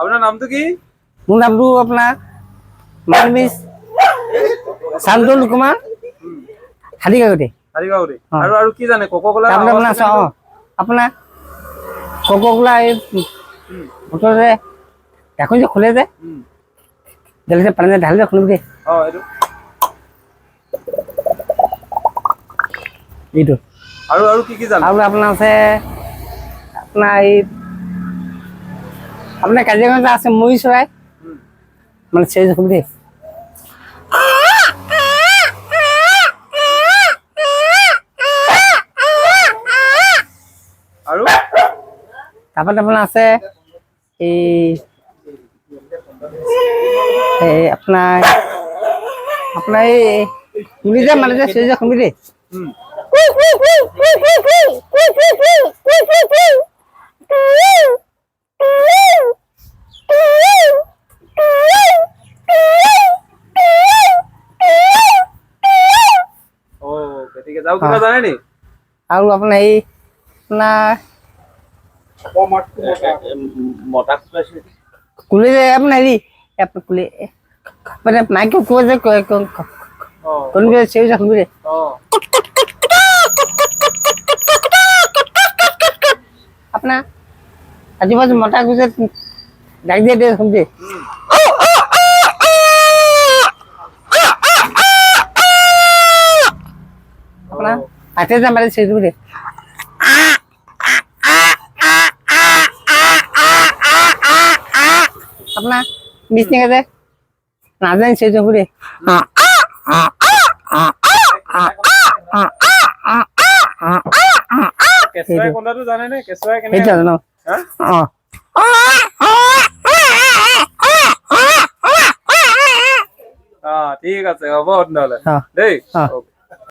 আপনাৰ নাম তো কি? মোৰ নামটো আপোনাৰ মানমিস শান্তন কুমাৰ হালিগাঁৱতে। হাৰিগাঁৱৰে। আৰু কি জানে কোকা-কোলা? আপোনাৰ কোকা-কোলা এই বটলতে এখন যে খোলে যে ঢালি পানী ঢালি খুলিব দেই। এইটো আৰু কি জানে? আৰু আপোনাৰ আছে আপোনাৰ এই আপোনাৰ কাজিৰঙাত আছে ময়ূৰ চৰাই মানে চেজ খুব দেই। আৰু তাৰপৰা আপোনাৰ আছে এই আপোনাৰ এই শুনি যে মানে যে চেজ খুবি দেই। আৰু আপোনাৰ এই আপোনাৰ কুলি যে আপোনাৰ হেৰি কুলি মানে মাইকো কৈ যে কোনোবে চেজ খুবি দেই। আপোনাৰ আজুবাজু মতা গুজে ডাক দিয়ে দিয়ে শুনছে। আপোনাৰ হাতে যে মাৰি চেজ খুবি দেই। আপোনাৰ মিচিং আছে নাজানি চেজ খুবি দেই। কেঁচুৱাই কন্দাটো জানে নে? কেঁচুৱাই কেনে জানো? ঠিক আছে, হ'ব তেনেহ'লে দেই।